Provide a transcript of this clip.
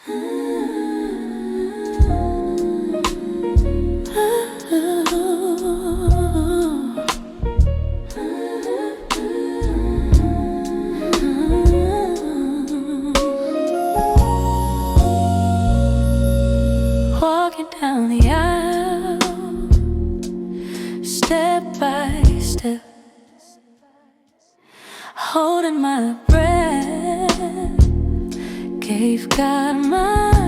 Walking down the aisle, step by step, holding my breath, gave God my